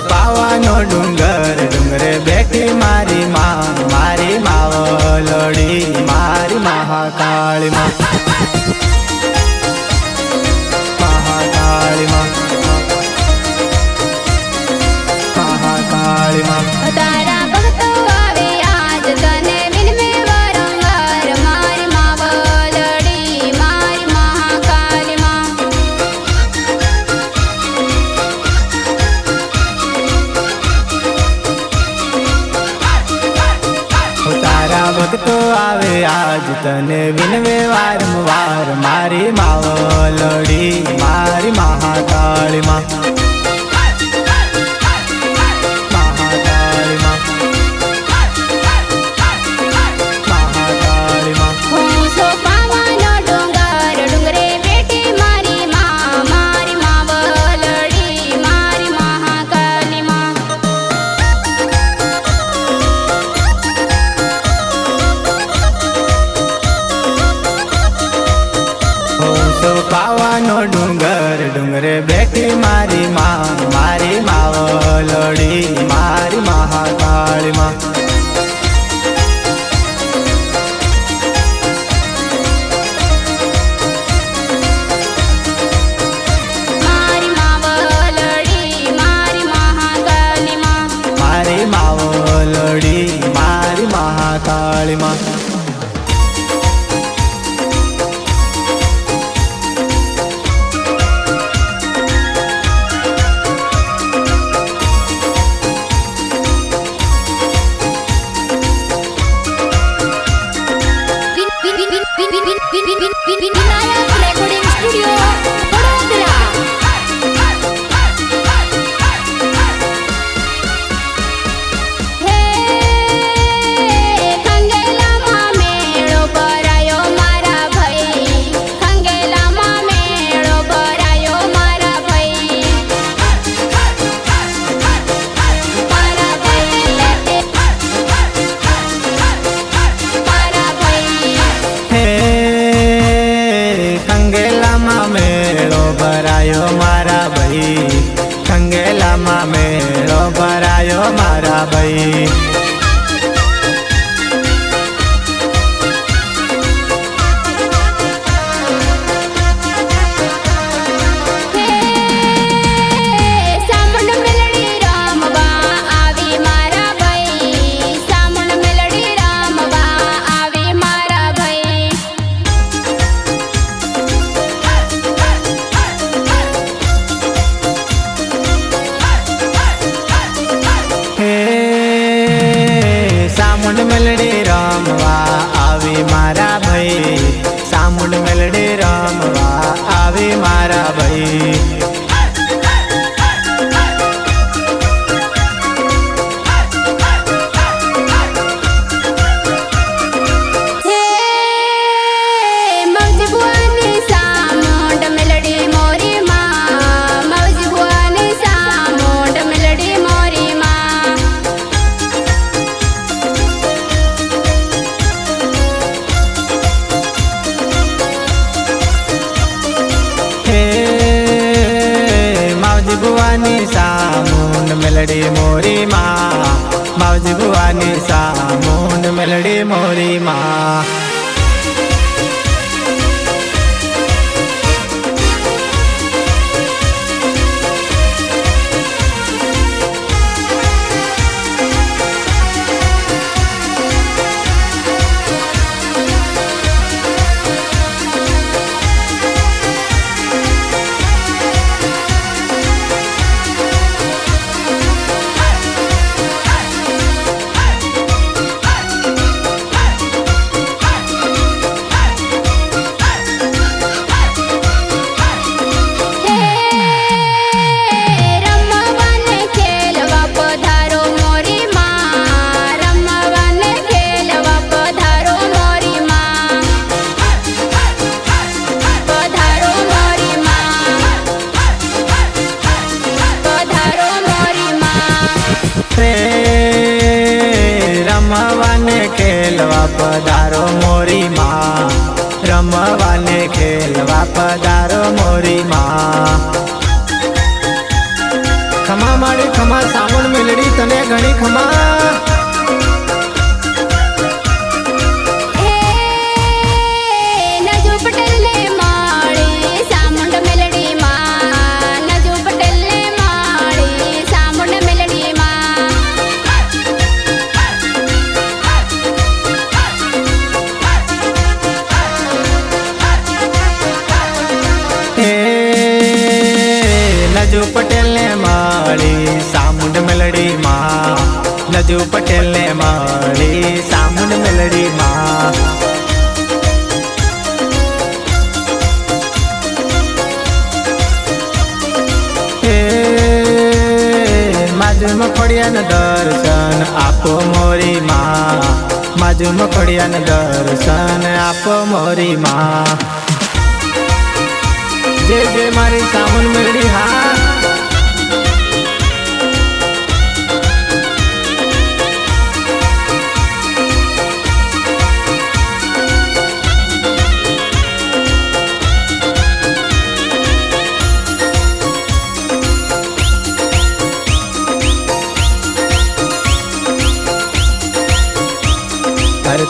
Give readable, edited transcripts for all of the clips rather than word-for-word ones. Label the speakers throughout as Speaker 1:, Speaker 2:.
Speaker 1: પાવાનો ડુંગર ડુંગરે બેઠી મારી માવલડી મારી મહાકાળી માં મહાકાળી માં મહાકાળી માં
Speaker 2: તારા ભક્તો આવે આજ તને વિનમે વારંવાર મારી માવલડી મારી મહાકાળી માં
Speaker 1: તારા ભક્તો આવે આજ તને વિનવે વારંવાર મારી માવલડી મારી મહાકાળી માં મહાકાળી માં મહાકાળી માં
Speaker 2: હું સો પાવાનો ડુંગર ડુંગરે બેઠી મારી મારી માવલડી મારી મહાકાળી માં
Speaker 1: પાવાનો ડુંગર ડુંગરે બેઠી મારી મારી માવલડી મારી મહાકાળી માં
Speaker 2: મારી માવલડી મારી મહાકાળી માં
Speaker 1: મારી માવલડી મારી મહાકાળી માં
Speaker 2: વિનાયક રેકોર્ડિંગ સ્ટુડિયો વડોદરા હે ખંગેલામાં મેળો ભરાયો મારા ભાઈ ખંગેલામાં મેળો ભરાયો મારા ભાઈ મારા ભાઈ
Speaker 1: હે ખંગેલામાં મેળો ભરાયો મારા ભાઈ ખંગેલામાં મેળો ભરાયો મારા ભાઈ
Speaker 2: સામણ મેલડી રામવા આવી મારા ભાઈ સામણ મેલડી રામવા આવી મારા ભાઈ
Speaker 1: હે સામુંડ મેલડી રમવા આવી મારા ભાઈ સામુંડ મેલડી રમવા આવી મારા ભાઈ
Speaker 2: હે મૌજી ભુવાની સામુંડ મેલડી મોરી માં મૌજી ભુવાની સામુંડ મેલડી મોરી માં
Speaker 1: હે માવજી ભુવાની સામુંડ મેલડી મોરી માં માવજી ભુવાની સામુંડ મેલડી મોરી માં ખેલવા પધારો મોરી માં, રમવાને ખેલવા પધારો મોરી માં. ખમા માડી ખમા સામણ મેલડી તને ઘણી ખમા
Speaker 2: હે નજુ પટેલ ને માળી સામુંડ મેલડી માં નજુ પટેલ ને માળી સામુંડ મેલડી માં
Speaker 1: હે નજુ પટેલ ને માળી સામુંડ મેલડી માં નજુ પટેલ ને માળી સામુંડ મેલડી માં હે માજુ મખોડિયાને દર્શન આપો મોરી માં માજુ મખોડિયાને દર્શન આપો મોરી માં જે જે મારી સામુંડ મેલડી હા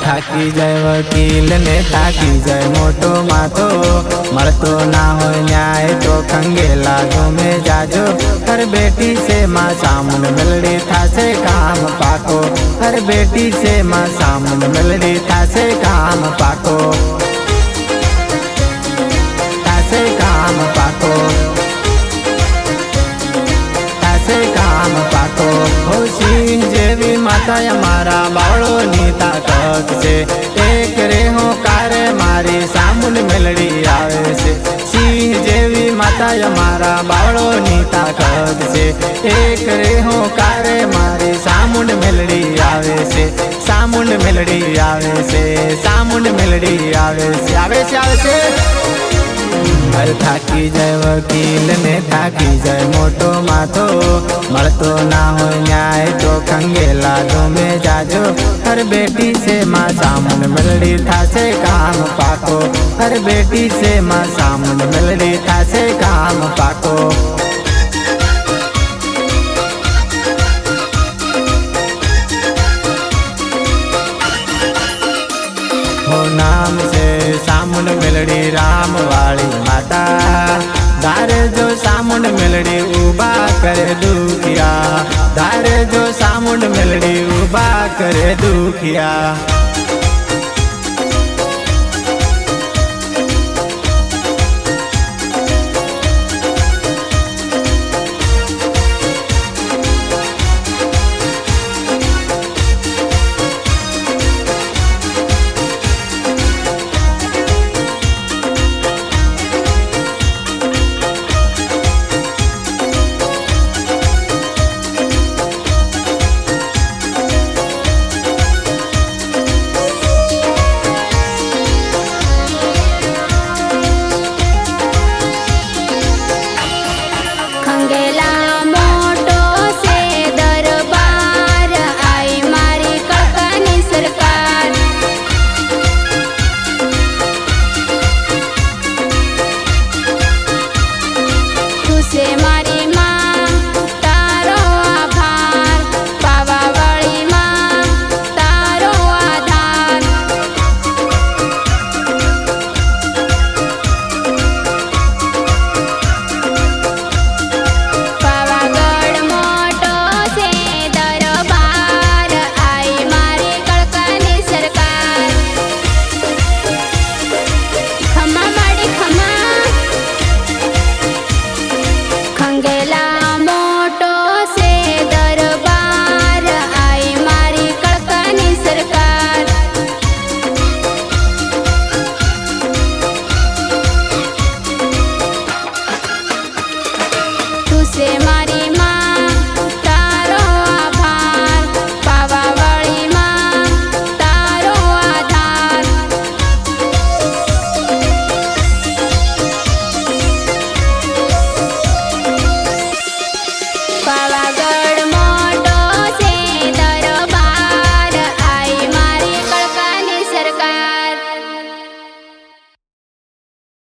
Speaker 1: થાકી જાય વકીલ ને થાકી જાય મોટો માથો મળતો ના હોય ન્યાય તો ખંગેલા ગમે જાજો હર બેટી से माँ सामुंड मेलडी थासे काम पाको हर बेटी से माँ सामुंड मेलडी थासे काम पाको थासे काम पाको थासे काम पाको हो सिंह जेवी माता मारा बावड़ो नी ताकत से एक रे हो कारे मारी सामुंड मेलडी आवे से सिंह जेवी माता मारा बावड़ो नी ताकत से एक रे हो कारे मारी सामुंड मेलडी आवे से सामुंड मेलडी आवे से सामुंड मेलडी आवे से आवे से आवे से हर थाकी जाय वकील ने थाकी जाय मोटो माथो મળતો ના હોય ન્યાય તો ખંગેલા ગમે જાજો હર બેટી से माँ सामुंड मेलडी थासे काम पाको हर बेटी से माँ सामुंड मेलडी थासे काम पाको हो नाम से सामुंड मेलडी राम वाली माता धारे जो सामुंड मेलडी उबा करे दुखिया धारे जो सामुंड मेलडी उबा करे दुखिया